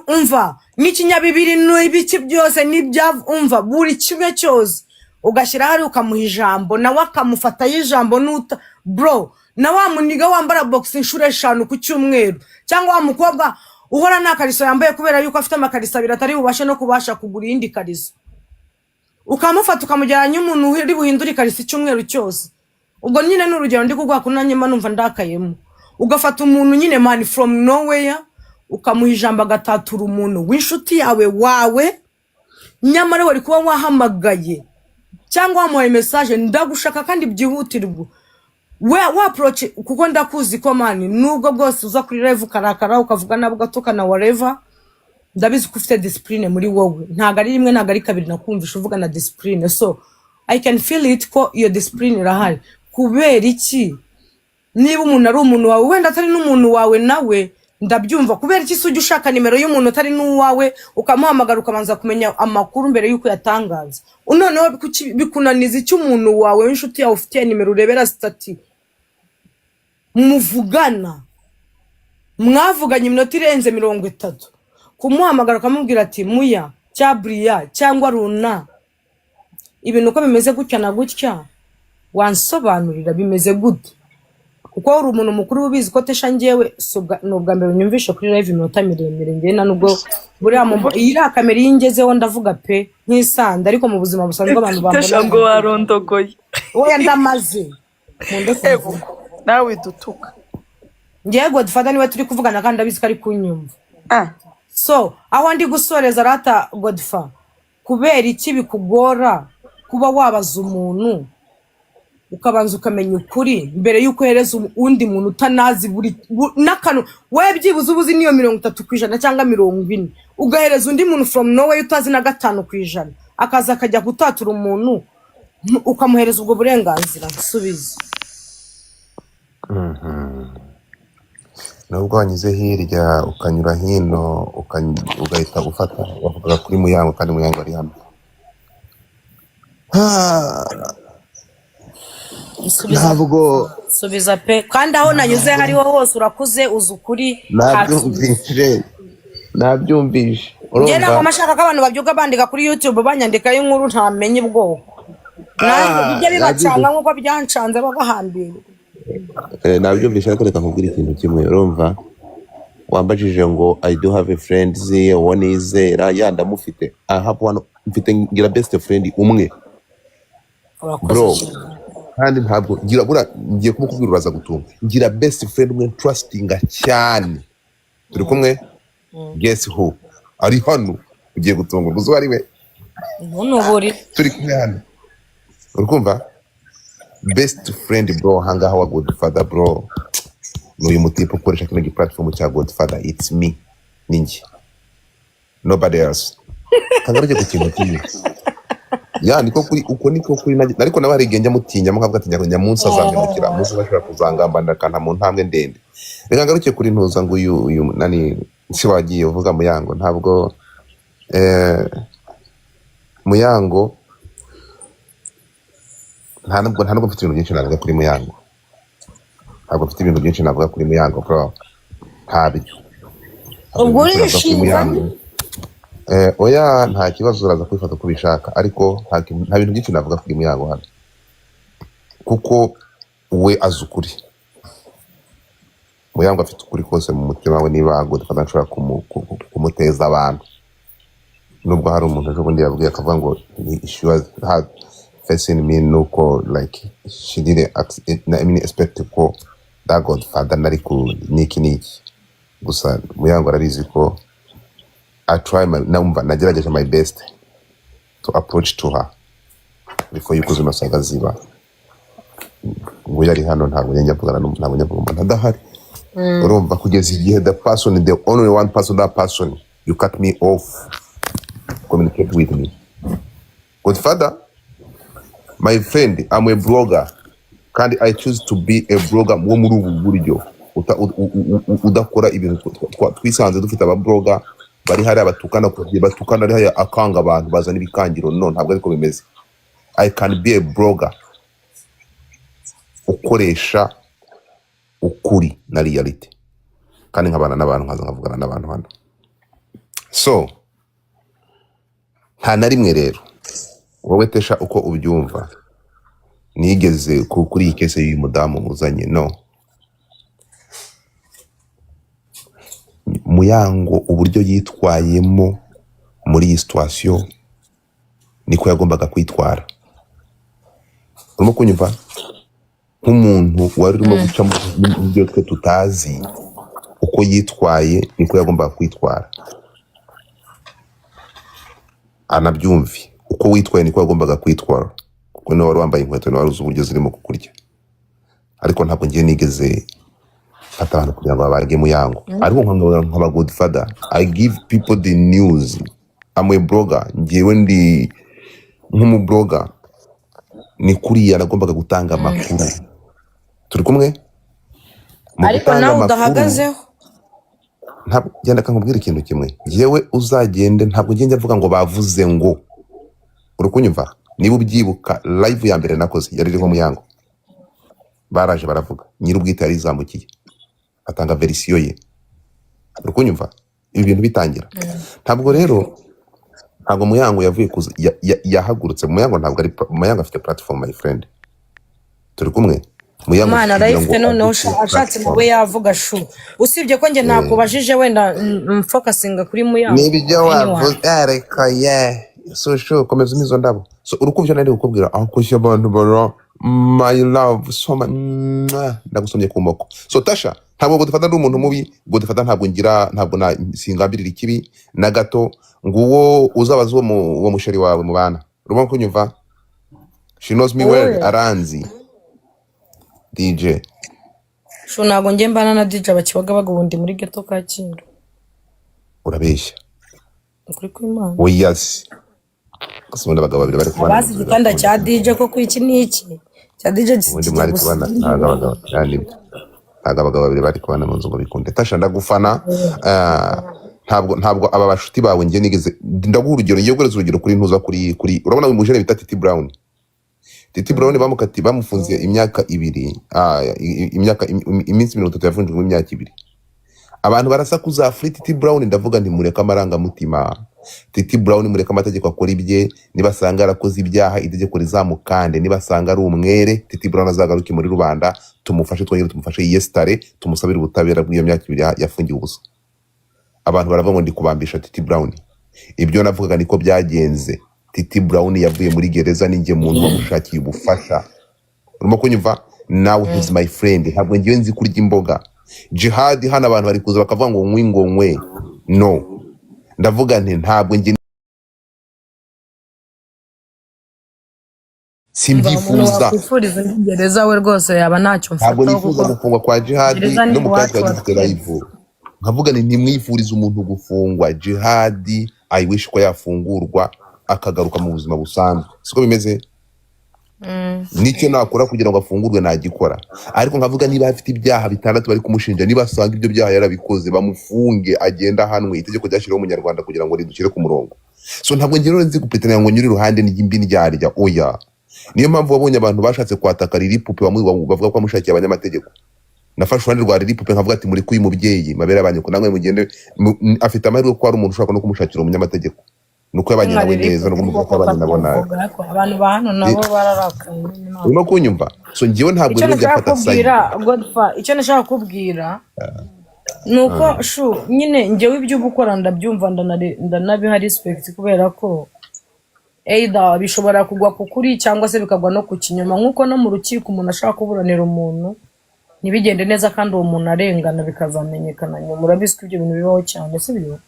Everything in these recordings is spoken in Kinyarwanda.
umva n'ikinyabibiri n'ibiki byose umva buri kimwe cyose ugashyira hari ukamuha ijambo nawe akamufataho ijambo bro na wa muniga wambara box inshuro 5 ku cyumweru cyangwa wa mukobwa uhora nta kariso yambaye kubera yuko afite amakariso abiri atari bubashe no kubasha kugura indi kariso ukamufata ukamujyana umuntu uri buhindura ikariso icyumweru cyose ubwo nyine n'urugero ndi kugwa kunanye mba numva ndakayemo ugafata umuntu nyine man from nowhere ukamuha ijambo agatatura umuntu w'inshuti yawe wawe nyamara wari kuba wahamagaye cyangwa wamuhaye message ndagushaka kandi byihutirwa we approach kuko ndakuzi ko mani nubwo bwose uza kuri live karakara ukavuga nabo gatukana whatever ndabizi ko ufite discipline muri wowe ntago ari rimwe ntago ari kabiri nakumvisha uvuga na discipline so I can feel it ko iyo discipline irahari kubera iki niba umuntu ari umuntu wawe wenda atari n'umuntu wawe nawe ndabyumva kubera iki sujya ushaka nimero y'umuntu atari n'uwawe ukamuhamagara ukabanza kumenya amakuru mbere yuko yatangaza noneho bikunaniza icyo umuntu wawe w'inshuti yawe ufite nimero urebera stati muvugana mwavuganye iminota irenze 30 kumuhamagara ukamubwira ati muya cyabriya cyangwa runa ibintu uko bimeze gutya na gutya wansobanurira bimeze gute kuko uri umuntu mukuru ubizi ko tesha ngewe nubwa mbere nyumvisha kuri live iminota miremire ngiye na nubwo buriya ira kamera yingezeho ndavuga pe nk'isanda ariko mu buzima busanzwe abantu bambona tesha ngo warondogoye oya ndamaze nawe dutuka ngiye Godfather niwe turi kuvugana kandi abizi ko ari kunyumva so aho ndi gusoreza rata Godfather kubera iki bikugora kuba wabaza umuntu ukabanza ukamenya ukuri mbere yuko hereza undi muntu utanazi buri nakano we byibuze ubuzi niyo 30% cyangwa 40 ugahereza undi muntu from nowhere utazi na 5% akaza akajya gutatura umuntu ukamuhereza ubwo burenganzira nsubize nubwo wanyuze hirya ukanyura hino ugahita gufata bavuga kuri Muyango kandi Muyango ari hano ntabwo subiza pe kandi aho nanyuze hariho hose urakuze uzukuri nabyumvishe ngena ko mashaka ko abantu babyuka bandika kuri YouTube banyandika y'inkuru ntamenye ubwoko bijya bibacanga nkuko byancanze bagahambira nabyumvishe ariko reka nkubwire ikintu kimwe urumva wambajije ngo I do have a friend ze one is ya ndamufite I have one mfite ngira best friend umwe bro kandi ntabwo ngira bura ngiye kumukubwira uraza gutunga ngira best friend umwe trustinga cyane turi kumwe guess who ari hano ugiye gutunga uzo ari we buri turi kumwe hano urukumva best friend bro hangaha wa Godfather bro n'uyu mutipe ukoresha kino platform cya Godfather it's me ninjye nobody else kangaruke ku kintu kimwe ya niko kuri uko niko kuri ariko nabarigenge mutinya mukavuga ati nyamunsi azamemukira muzi bashobora kuzangamba ndakana mu ntambwe ndende reka ngaruke kuri ntuza ngo uyu nani nsi wagiye uvuga Muyango ntabwo Muyango ntabwo mfite ibintu byinshi navuga kuri Muyango ntabwo mfite ibintu byinshi navuga kuri Muyango bro ntabyo ubwo rishinga oya nta kibazo uraza kwifata uko ubishaka ariko nta bintu byinshi navuga kuri Muyango hano kuko we azi ukuri Muyango afite ukuri kose mu mutima we niba Godfather nshobora kumuteza abantu nubwo hari umuntu ejo bundi yabwiye akavuga ngo she was had facing me nuko like she didn't expect ko that Godfather nari ku niki gusa Muyango arabizi ko I try number nagerageje my best to approach to her before you kuzo nasaga ziba ngo yari hano ntabwo nyavugana ntabwo nyavuga ndahari urumva kugeza igihe the only one person that person you cut me off communicate with me Godfather my friend I'm a blogger kandi I choose to be a blogger wo muri ubu buryo udakora ibintu twisanze dufite aba blogger bari hari abatukana kugiye batukana ari haya akanga abantu bazana ibikangiro no ntabwo ariko bimeze I can be a blogger ukoresha ukuri na reality kandi nkabana n'abantu nkavugana n'abantu hano So nta na rimwe rero wowe Tesha uko ubyumva nigeze kuri iyi kese y'uyu mudamu muzanye no. Muyango uburyo yitwayemo muri iyi situation niko yagombaga kwitwara. Urimo kunyumva nk'umuntu wari urimo guca mu byo twe tutazi, uko yitwaye niko yagombaga kwitwara. Anabyumvi uko witwaye niko yagombaga kwitwara, kuko niwe wari wambaye inkweto, niwe wari uzi uburyo zirimo kukurya. Ariko ntabwo ngiye nigeze fata abantu kugira ngo babage Muyango. Ariko nkaba Godfather, I give people the news. I'm a blogger, ngewe ndi nk'umu blogger, ni kuriya nagombaga gutanga amakuru. Turi kumwe mu ariko gutanga nawe amakuru. udahagazeho. Ntabwo genda kankubwira ikintu kimwe, yewe uzagende ntabwo ngende avuga ngo bavuze ngo. Uri kunyumva? Niba ubyibuka live ya mbere nakoze yari iriho Muyango, baraje baravuga nyir'ubwite yari izamukiye atanga verisiyo ye. Uri kunyumva? Ibi bintu bitangira. Ntabwo rero ntabwo Muyango yavuye kuza yahagurutse. Muyango ntabwo ari Muyango afite platform my friend. Turi kumwe? Muyango Mana arayifite noneho ashatse nawe yavuga shu. Usibye ko nge nakubajije wenda mfokasinga kuri Muyango. Nibyo wavuze areka so sure komeza imizo ndabo. So urukuvyo nari gukubwira aho abantu bara my love so ndagusomye ku moko. So Tasha ntabwo Godfather ndi umuntu mubi. Godfather ntabwo ngira ntabwo na singambirira ikibi na gato. Nguwo uzabaza uwo musheri wawe mu bana. Urumva kunyumva? She knows me well, aranzi. DJ shu nago nge mbana na DJ abakibaga bagubundi muri ghetto Kacyiru. urabeshya. Ukuri kw'Imana. Oyazi kasubunda abagabo babiri bari kubana. Abazi igitanda cya DJ ko kwiki niki cya DJ ubundi mwari kubana ntabwo abagabo kandi ntabwo abagabo babiri bari kubana mu nzu ngo bikunde. Tasha ndagufana. Ntabwo aba bashuti bawe nge nigeze ndaguha urugero. Ngiye gukoreza urugero kuri ntuza kuri urabona uyu mujene bita Titi Brown. Titi Brown bamufunze imyaka 2, iminsi 30 yafunzwe mu myaka 2. Abantu barasakuza Free Titi Brown, ndavuga nti mureka amarangamutima. Titi Brown mureka amategeko akora ibye, nibasanga arakoze ibyaha itegeko rizamukande, nibasanga ari umwere Titi Brown azagaruke muri rubanda, tumufashe twongere tumufashe yestare, tumusabira ubutabera bw'iyo myaka 2 yafungiwe ubusa. Abantu baravuga ngo ndi kubambisha Titi Brown. Ibyo navugaga niko byagenze. Titi Brown yavuye muri gereza ninjye muntu wamushakiye ubufasha. Urimo kunyumva? Now he's my friend. Ntabwo ngiye nzi kurya imboga. Jihad hana abantu bari kuza bakavuga ngo nkwe. No. Ndavuga nti ntabwo ngiye simbyifuza. Kwifuriza gereza we rwose yaba ntacyo mfata. Ntabwo nifuza gufungwa kwa Jihad no mu kazi gifite live. Nkavuga nti ntimwifuriza umuntu gufungwa. Jihad I wish ko yafungurwa akagaruka mu buzima busanzwe. Siko bimeze? Nicyo nakora kugira ngo afungurwe nagikora. Ariko nkavuga niba afite ibyaha 6 bari kumushinja, niba asanga ibyo byaha yarabikoze bamufunge agenda hanwe. Itegeko ryashiriho umunyarwanda kugira ngo ridushyire ku murongo. So ntabwo ngero nzi gupetana ngo nyuri ruhande n'imbi ndyarya. Oya, niyo mpamvu wabonye abantu bashatse kwataka Lilipupe bavuga ko amushakiye abanyamategeko. Nafashe uruhande rwa Lilipupe nkavuga ati muri kuyi mubyeyi mabera abanye ko namwe mugende afite amahirwe ko ari umuntu ushaka no kumushakira umunyamategeko. Nuko yabanye nawe neza no kumuvuga abanye nabona. Abantu ba hano nabo bararakaye. Urimo kunyumva? So ngiyewe ntabwo rero byafata sayi. Icyo nashaka kubwira nuko shu nyine ngewe ibyo ubukora ndabyumva ndanabiha respect kubera ko either bishobora kugwa ku kuri cyangwa se bikagwa no ku kinyoma. Nkuko no mu rukiko umuntu ashaka kuburanira umuntu ntibigende neza kandi uwo muntu arengana bikazamenyekana nyuma. Urabiswe ibyo bintu bibaho cyane sibyo?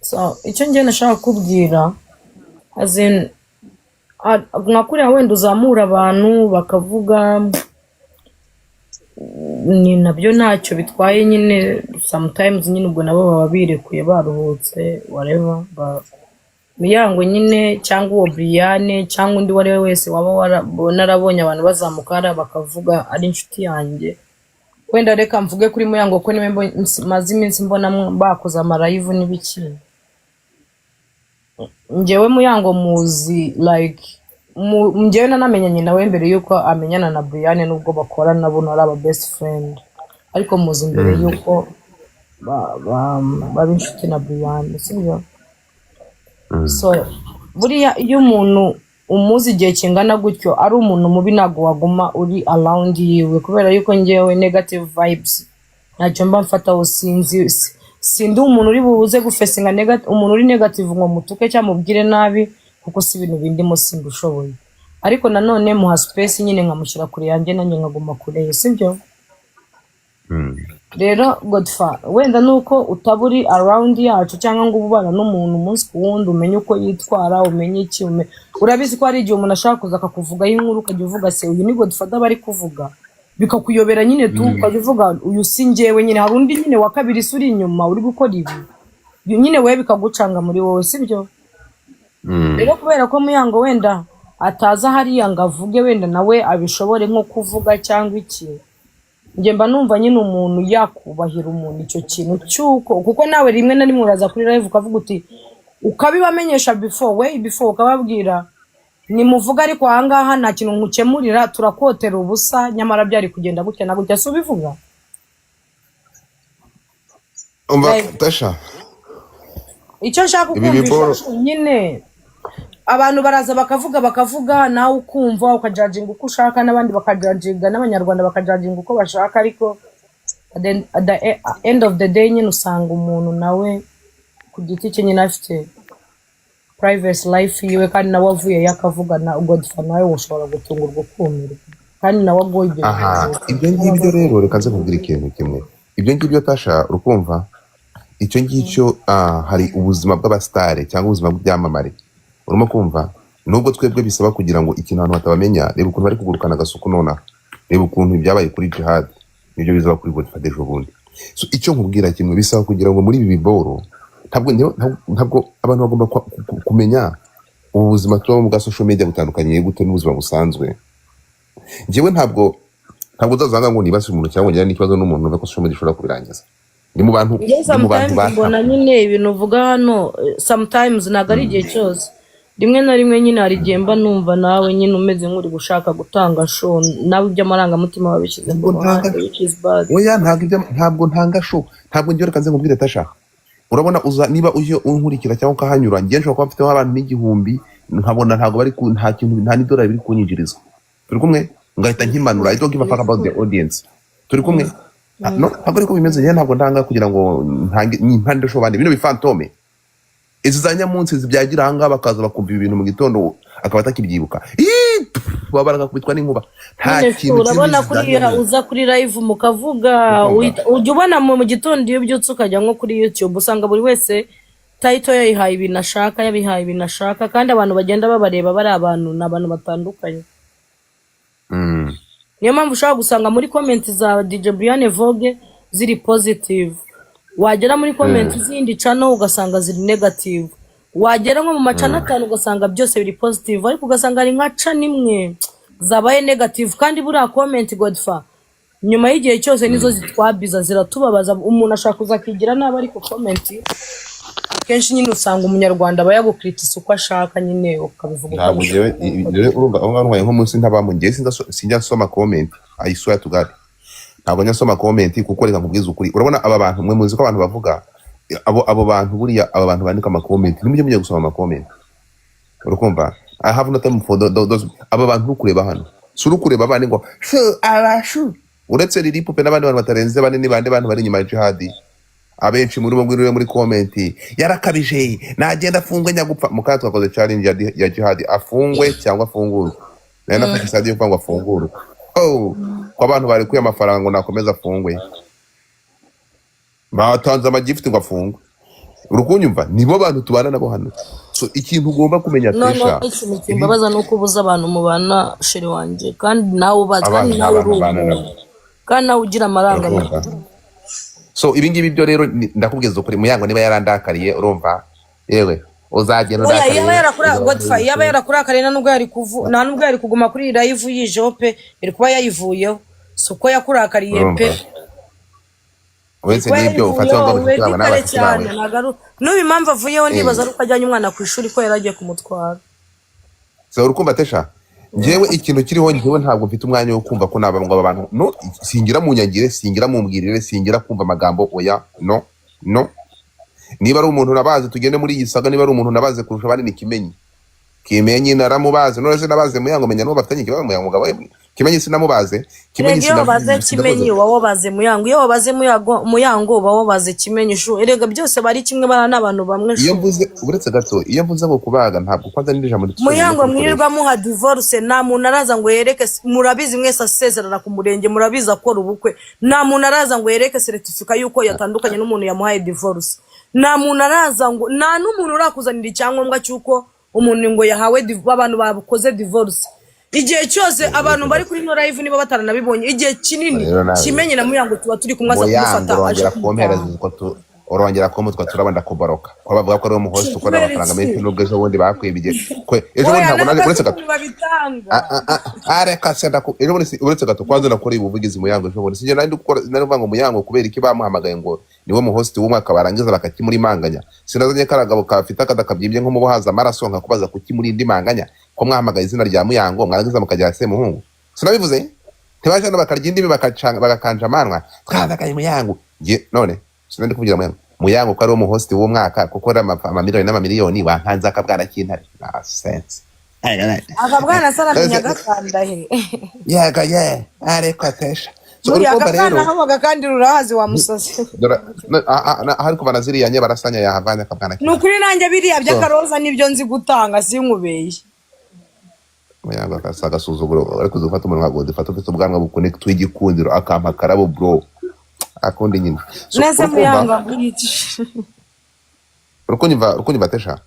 So icyo ngiye nashaka kubwira azin nkakuriya wenda uzamura abantu bakavuga ni nabyo ntacyo bitwaye nyine. Sometimes nyine ubwo nabo baba birekuye baruhutse whatever. Muyango nyine cyangwa uwo Brian cyangwa undi wari wese waba narabonye abantu bazamuka bakavuga ari inshuti yanjye. Wenda reka mvuge kuri Muyango ko niwe maze iminsi mbona bakoze amalive n'ibiki. Ngewe Muyango muzi like ngewe nanamenyanye nawe mbere yuko amenyana na Brian nubwo bakora nabo ari aba best friend. Ariko muzi mbere yuko baba inshuti na Brian sibyo. Mm. So buriya iyo umuntu umuzi igihe kingana gutyo ari umuntu mubi ntabwo waguma uri around yiwe kubera yuko ngewe negative vibes ntacyo mba mfataho sindi umuntu uri buze gufesinga umuntu uri negative ngo mutuke cyangwa mubwire nabi kuko si ibintu bindimo simba ushoboye ariko nanone muha space nyine nkamushyira kure yanjye nanjye nkaguma kure ye sibyo. Mm. Rero Godfa wenda nuko utaburi around yacu cyangwa ngo ubana n'umuntu umunsi ku wundi umenye uko yitwara umenye iki urabizi ko hari igihe umuntu ashaka kuza akakuvugaho inkuru ukajya uvuga se uyu ni Godfa bari kuvuga bikakuyobera nyine tu ukajya uvuga uyu si njyewe nyine hari undi nyine wa kabiri suri inyuma uri gukora ibi nyine we bikagucanga muri wowe sibyo. Mm. Rero kubera ko Muyango wenda ataza hariya ngo avuge wenda nawe abishobore nko kuvuga cyangwa iki njye mba numva nyine umuntu yakubahira umuntu icyo kintu cyuko kuko nawe rimwe na rimwe uraza kuri live ukavuga uti ukabibamenyesha before ukababwira nimuvuga ariko ahangaha nta kintu nkukemurira turakotera ubusa nyamara byari kugenda gutya na gutya so bivuga Umva Tasha icyo nshaka ibi biboro kukumvisha nyine abantu baraza bakavuga nawe ukumva ukajajinga uko ushaka n'abandi bakajajinga n'abanyarwanda bakajajinga uko bashaka ariko at the end of the day nyine usanga umuntu nawe ku giti cye nyine afite private life yiwe kandi nawe avuye yakavugana Godfa nawe ushobora gutungurwa ukumirwa kandi nawe agoye aha ibyo ngibyo rero reka nze kubwira ikintu kimwe ibyo ngibyo Tasha urukumva icyo ngicyo hari ubuzima bw'abastare cyangwa ubuzima bw'ibyamamare urimo kumva nubwo twebwe bisaba kugira ngo ikintu abantu batabamenya reba ukuntu bari kugurukana agasuku nona reba ukuntu byabaye kuri Jihad nibyo bizaba kuri Godfa dejo bundi so icyo nkubwira kimwe bisaba kugira ngo muri ibi biboro ntabwo abantu bagomba kumenya ubuzima tubamo bwa social media butandukanye gute n'ubuzima busanzwe njyewe ntabwo uzazanga ngo nibase umuntu cyangwa ngira n'ikibazo n'umuntu nuko social media ishobora kubirangiza ni mu bantu mbona nyine ibintu uvuga hano sometimes ntabwo ari igihe cyose rimwe na rimwe nyine hari igihe mba numva nawe nyine umeze nk'uri gushaka gutanga show nawe iby'amarangamutima wabishyize ku ruhande which is bad. Oya ntabwo ntanga show ntabwo njye reka nze nkubwire Tasha urabona niba uje unkurikira cyangwa ukahanyura njye nshobora kuba mfiteho abantu n'igihumbi nkabona ntabwo bari nta kintu nta n'idolari biri kunyinjiriza turi kumwe ngahita nkimanura I don't give a fuck about the audience turi kumwe no ntabwo ariko bimeze njye ntabwo ntanga kugira ngo mpande show bandi bino bifantome izi za nyamunsi zibyagira ahangaha bakaza bakumva ibintu mu gitondo akaba atakibyibuka baba barakubitwa n'inkuba nta kintu urabona kuriya uza kuri live mukavuga ujya ubona mu gitondo iyo byutse ukajya nko kuri YouTube usanga buri wese title yayihaye ibintu ashaka yabihaye ibintu ashaka kandi abantu bagenda babareba bari abantu n'abantu batandukanye. Niyo mpamvu ushobora gusanga muri comment za DJ Brian Vogue ziri positive wagera muri comment zindi channel ugasanga ziri negative wagera nko mu macana atanu ugasanga byose biri positive ariko ugasanga ari nka channel imwe zabaye negative kandi buriya comment Godfa nyuma y'igihe cyose nizo zitwabiza ziratubabaza umuntu ashaka kuzakigira nabi ariko comment kenshi nyine usanga umunyarwanda aba yagukritisa uko ashaka nyine ukabivuga ntabwo jewe urumva nko munsi ntabamo ngiye sinjya soma comment I swear to God ntabwo nyasoma comment kuko reka nkubwiza ukuri urabona aba bantu mwe muzi ko abantu bavuga abo bantu buriya aba bantu bandika ama comment nimujye mujya gusoma ama comment urukumva I have no time for those aba bantu kureba hano suru kureba abandi ngo abashu uretse riri pupe n'abandi bantu batarenze bane n'ibande bantu bari nyuma ya Jihad abenshi muri bo ngwirire muri comment yarakabije nagenda afungwe nyagupfa mukanya twakoze challenge ya Jihad afungwe cyangwa afungurwe nari nafashe sadio kwangwa afungurwe kwa bantu bari kuya amafaranga ngo nakomeza afungwe batanze amagifti ngo afungwe urukunyumva nibo bantu tubana nabo hano so ikintu ugomba kumenya Tesha imbabaza nuko ubuza abantu mubana sheri wanje kandi nawe ubazwa kandi nawe ugira amaranga so ibingibi byo rero ndakubwiza ukuri Muyango niba yarandakariye urumva yewe uzagenda ndakariye yaba yarakura Godfa yaba yarakurakarira nubwo yari nta nubwo yari kuguma kuri live yijope iri kuba yayivuyeho suko yakurakariye pe wese nibyo ufata ngo gutanga n'abakiriya n'ubu impamvu avuyeho ndibaza ari uko ajyanye umwana ku ishuri ko yaragiye kumutwara so urukumva Tesha njyewe ikintu kiriho njyewe ntabwo mfite umwanya wo kumva ko nabangwa abantu no singira mu nyangire singira mu mbwirire singira kumva amagambo oya no niba ari umuntu nabaze tugende muri iyi saga niba ari umuntu nabaze kurusha abandi ni Kimenyi naramubaze none se nabaze Muyango menya no bafitanye kibazo Muyango mugabo Kimenyi sinamubaze Kimenyi iyo wabaze Kimenyi wowe wabaze Muyango iyo wabaze Muyango wowe wabaze Kimenyi shu erega byose bari kimwe bana n'abantu bamwe shu iyo mvuze uretse gato iyo mvuze ngo kubaga ntabwo kwanza nirija muri Muyango mwirirwa muha divorce nta muntu araza ngo yereke murabizi mwese asezerana ku murenge murabiza akora ubukwe nta muntu araza ngo yereke certificate yuko yatandukanye n'umuntu yamuhaye divorce nta muntu araza ngo nta n'umuntu urakuzanira icyangombwa cyuko umuntu ngo yahawe abantu bakoze divorce igihe cyose abantu bari kuri no live niba bataranabibonye igihe kinini Kimenyi na Muyango tuba turi kumwaza kumufata aje kumpereza uko urongera ko mutwa turabanda kubaroka ko bavuga ko ari umuhost ukora amafaranga menshi n'ubwo ejo bundi bakwibije ejo bundi ntabwo naje uretse gato reka senda ko ejo bundi uretse gato kwanza nakora ubuvugizi Muyango ejo bundi sinje nandi gukora nari ngo Muyango kubera iki bamuhamagaye ngo niwe muhost w'umwaka barangiza bakakimuri manganya sinazanye karagabo kafite akadakabyimbye nko mu buhaza amaraso nkakubaza kuki muri indi manganya ko mwahamagaye izina rya Muyango mwarangiza mukajya se muhungu sinabivuze ntibaje no bakarya indimi bagakanja amanwa twandakaye Muyango none sinandi kuvugira Muyango ko ari umuhost w'umwaka kuko ari amamiliyoni n'amamiliyoni wankanza akabwana k'intare sense akabwana sara Nyagatanda yaga ariko atesha muri akabwana habaga kandi rurahazi wa musazi hari kuva na ziriya nye barasanya yahavanye akabwana nukuri nanjye biriya by'akaroza nibyo nzi gutanga sinkubeye Muyango akasaga suzuguro ariko uzufata umuntu wago dufata ufite ubwanwa bukone twigikundiro akampa karabo bro akundi nyine nese Muyango urukunyumva tesha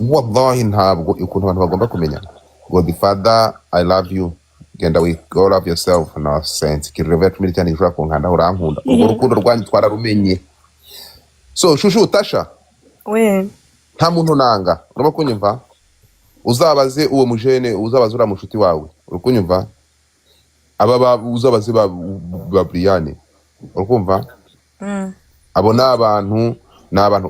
wallahi ntabwo ukuntu abantu bagomba kumenya Godfather I love you genda we go love yourself no sense kirevert muri cyane ishobora kunkanda urankunda ubwo rukundo rwanyu twararumenye so shushu Tasha we nta muntu nanga urimo kunyumva uzabaze uwo mujene uzabaze ura mushuti wawe urukunyumva aba uzabaze ba Brian urukumva abo n'abantu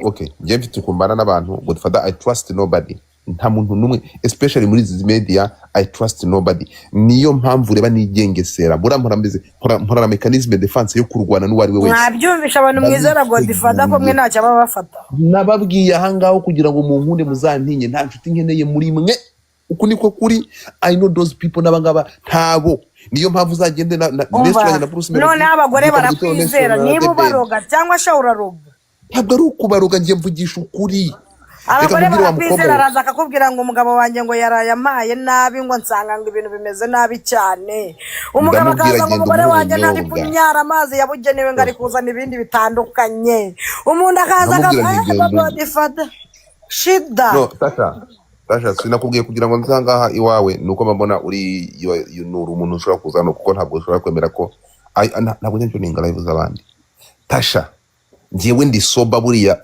okay ngiye mfite kumbana n'abantu Godfather I trust nobody nta muntu numwe especially muri izi media I trust nobody niyo mpamvu reba nigengesera murambize mpora mechanisme defense yo kurwana n'uwari we wese nabyumvisha abantu mwizera Godfather ko mwe ntacyo baba bafata nababwiye ahangaho kugira ngo munkunde muzantinye nta nshuti nkeneye muri mwe uku niko kuri I know those people nabangaba ntabo niyo mpamvu uzagende na restaurant na Bruce none abagore barakwizera niba baroga cyangwa shawura roga ntabwo ari ukubaroga ngiye mvugisha ukuri abagore barakwizera araza akakubwira ngo umugabo wanjye ngo yarayamaye nabi ngo nsanga ngo ibintu bimeze nabi cyane umugabo akaza ngo umugore wanjye ntari kunyara amazi yabugenewe ngo ari kuzana ibindi bitandukanye umuntu akaza akavuga Godfather shida no Tasha sinakubwiye kugira ngo nzangaha iwawe nuko mbona uri nuru umuntu ushobora kuzana kuko ntabwo ushobora kwemera ko ntabwo njye ninga live z'abandi Tasha ngiyewe ndi soba buriya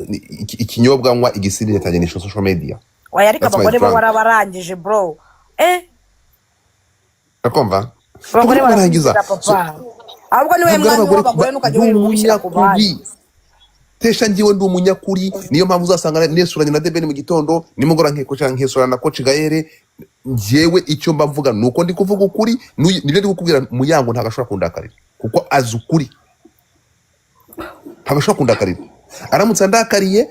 ikinyobwa nywa igisirire cyane ni social media waya ariko abagore bo warabarangije bro akomva abagore barangiza ahubwo niwe mwana w'abagore nukajya wirushya ku bandi Tesha ngiwe ndi umunyakuri niyo mpamvu uzasanga nesuranye na Debeni mu gitondo nimugora nkesura na Coach Gaere ngiyewe icyo mba mvuga nuko ndi kuvuga ukuri nibyo ndi kukubwira Muyango ntagashobora kundakarira kuko azi ukuri ntagashobora kundakarira aramutse ndakariye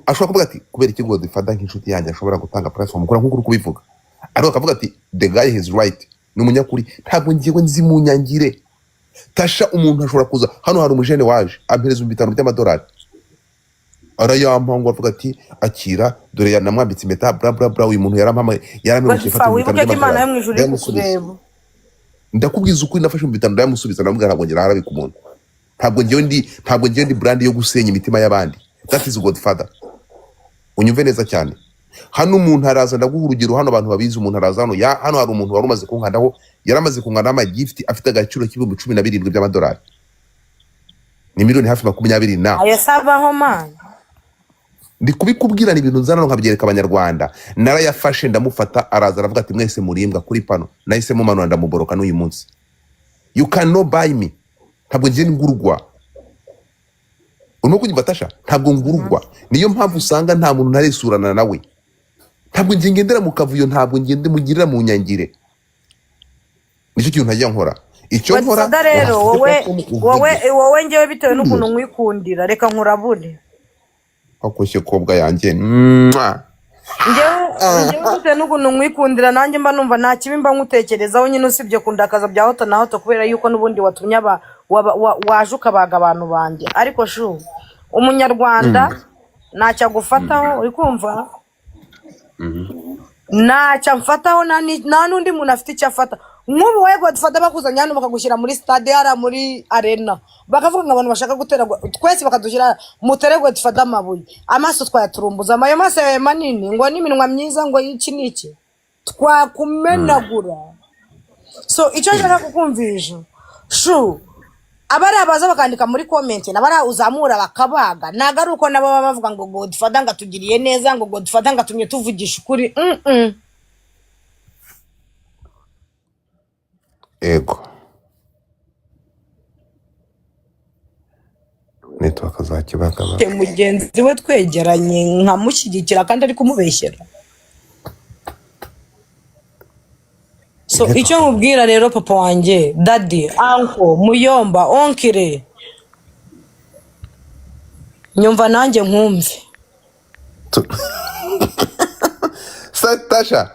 ashobora kuvuga ati kubera iki Godfather nk'inshuti yanjye ashobora gutanga platform kora nk'uko kubivuga ariko akavuga ati the guy is right ni umunyakuri ntabwo ngiyewe nzi mu nyangire Tasha umuntu ashobora kuza hano hari umujene waje ampereza $500 by'amadolari arayampango avuga ati akira dore namwambitse impeta bla bla bla uyu muntu yarampamaye yaramubwiye fata $500 ndakubwiza ukuri nafashe $500 yamusubiza namubwira ntabwo ngira harabi ku muntu ntabwo ngiye ndi brand yo gusenya imitima y'abandi that is Godfather unyumve neza cyane hano umuntu araza ndaguha urugero hano abantu babizi umuntu araza hano hari umuntu wari umaze kunkandaho yaramaze kunkandaho ama gift afite agaciro k'ibihumbi 17 by'amadolari ni miliyoni hafi 20 na ayo sabaho man ndi kubikubwira ni ibintu nzana nkabyereka abanyarwanda narayafashe ndamufata araza aravuga ati mwese murimbwa kuri pano nahise mu mano ndamuboroka n'uyu munsi you cannot buy me ntabwo ngiye ngurugwa uno kunyumva Tasha ntabwo ngurugwa niyo mpamvu usanga nta muntu naresurana nawe ntabwo njye ngendera mu kavuyo, ntabwo ngende mugirira mu nyangire. Nicyo kintu ntajya nkora. Icyo nkora Godfather rero uvuge wowe ngewe bitewe n'ukuntu nkwikundira reka nkurabure. akoshye kobwa yanjye. Ngewe bitewe n'ukuntu nkwikundira nanjye mba numva nta kibi mba nkutekerezaho nyine usibye kundakaza bya hato na hato kubera yuko n'ubundi watumye waje ukabaga abantu banjye. Ariko shu umunyarwanda ntacyo agufataho uri kumva, ntacyo amfataho nta n'undi muntu afite icyo afata. Nk'ubu wowe Godfather bakuzanye hano bakagushyira muri stade hariya muri arena bakavuga ngo abantu bashaka gutera twese bakadushyira mutere Godfather amabuye, amaso twayaturumbuza, ayo maso yawe manini ngo n'iminwa myiza ngo iki n'iki twakumenagura. So icyo nshaka kukumvisha shu abari abaza bakandika muri comment nabara uzamura bakabaga, ntago ari uko nabo baba bavuga ngo Godfather ngatugiriye neza, ngo Godfather ngatumye tuvugisha ukuri. Ego network zakibagaba mugenzi we twegeranye nkamushyigikira kandi ari kumubeshyera. So icyo nkubwira rero papa wanjye, daddy, uncle, muyomba, onkire, nyumva nanjye nkumve. Tasha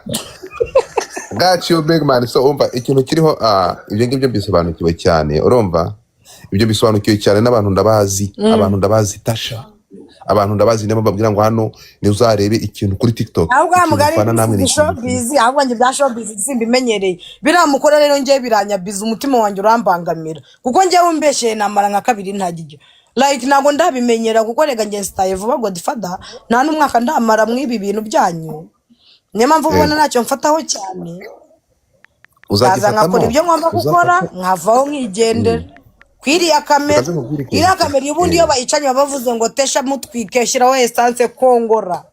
got you big man. So umva ikintu kiriho ibyo ngibyo bisobanukiwe cyane, urumva ibyo bisobanukiwe cyane n'abantu ndabazi. Abantu ndabazi Tasha, abantu ndabazi nibo babwira ngo hano ni uzarebe ikintu kuri TikTok ahubwo amugari ni showbiz, ahubwo njye bya showbiz simbimenyereye biramukora rero njye biranyabiza umutima wanjye urambangamira kuko njye umbeshye namara nka kabiri ntagijyo like nago ndabimenyera kuko rega njye staye vuba Godfather nta n'umwaka ndamara mwibi bintu byanyu. Niyo mpamvu ubona ntacyo mfataho cyane, uzaza nkakora ibyo ngomba gukora nkavaho nkigendera kwiriya kamera. Iriya kamera ubundi iyo bayicanye bavuze ngo Tesha mutwike shyiraho essence kongora,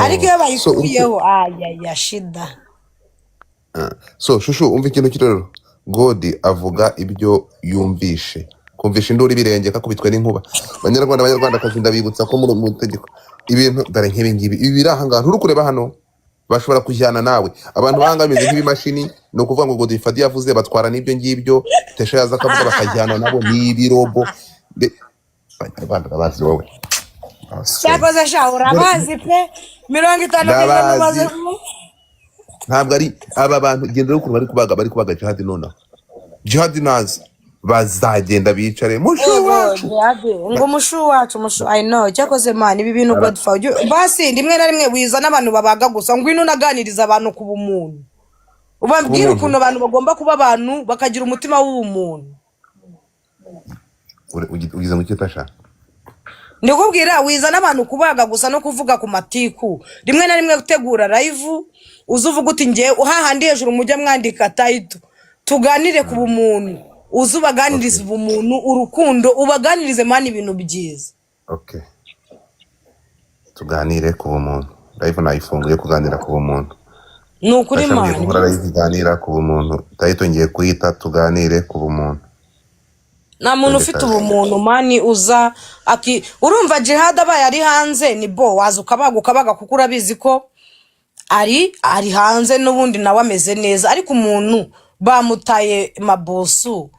ariko iyo bayikuyeho ya shida. So shushu umva ikintu kirero God avuga ibyo yumvishe, kumvisha induru ibirenge kakubitwe n'inkuba. Abanyarwanda kazi ndabibutsa ko mu tegeko ibintu dare nk'ibi ngibi ibi birahanga nturi kureba hano bashobora kujyana nawe. Abantu bahangamize nk'ibimashini no kuvuga ngo Godfather yavuze batwara n'ibyo ngibyo, Tesha yaza akavuga bakajyana nabo n'ibirobo. Abanyarwanda bazi wowe cyakoze shahura bazi pe 50 maze ntabwo ari aba bantu gendera ukuntu bari kubaga Jihad nona Jihad nazi bazagenda bicare mushu wacu ngo mushu wacu I know cyakoze man ibi bintu Godfather basi rimwe na rimwe wiza n'abantu babaga gusa ngwino naganiriza abantu ku bumuntu, ubambwira ukuntu abantu bagomba kuba abantu bakagira umutima w'ubumuntu. Ugize mu Tasha ndikubwira wiza n'abantu kubaga gusa no kuvuga ku matiku, rimwe na rimwe gutegura live uzuvuga uti ngiye uhahandi hejuru mujya mwandika title tuganire ku bumuntu, uzubaganiriza ubumuntu urukundo ubaganirize mani ibintu byiza. Okay, tuganire ku bumuntu. Live nayifunguye kuganira ku bumuntu. Nukuri mani kuganira ku bumuntu title ngiye kuyita tuganire ku bumuntu. Na muntu ufite ubumuntu mani uza urumva Jihad abaye ari hanze ni bo waza ukabaga kuko urabizi ko ari hanze n'ubundi nawe ameze neza, ariko umuntu bamutaye mabosu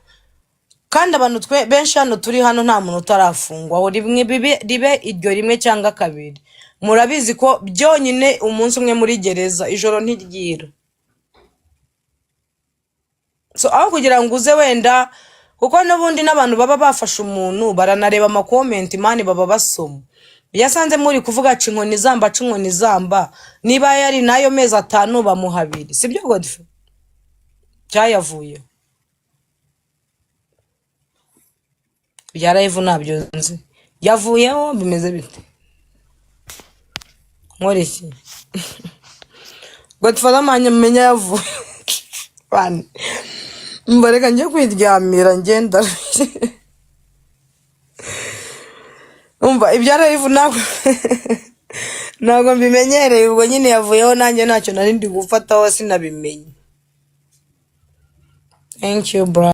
kandi abantu benshi hano turi hano nta muntu utarafungwa aho ribe iryo rimwe cyangwa kabiri. Murabizi ko byonyine umunsi umwe muri gereza ijoro ntiryira. So aho kugira ngo uze wenda kuko n'ubundi n'abantu baba bafashe umuntu baranareba ama comment mani baba basoma yasanze muri kuvuga cinkoni zamba niba yari nayo mezi 5 bamuhabiri sibyo Godfather cyayavuye byarayivu nabyo nzi yavuyeho bimeze bite Morisi Godfather menya yavuye bane mbareka njye kwiryamira ngenda umva ibyarayivu ntabwo mbimenyereye ubwo nyine yavuyeho nanjye ntacyo nari ndi gufataho sinabimenye. Thank you bro.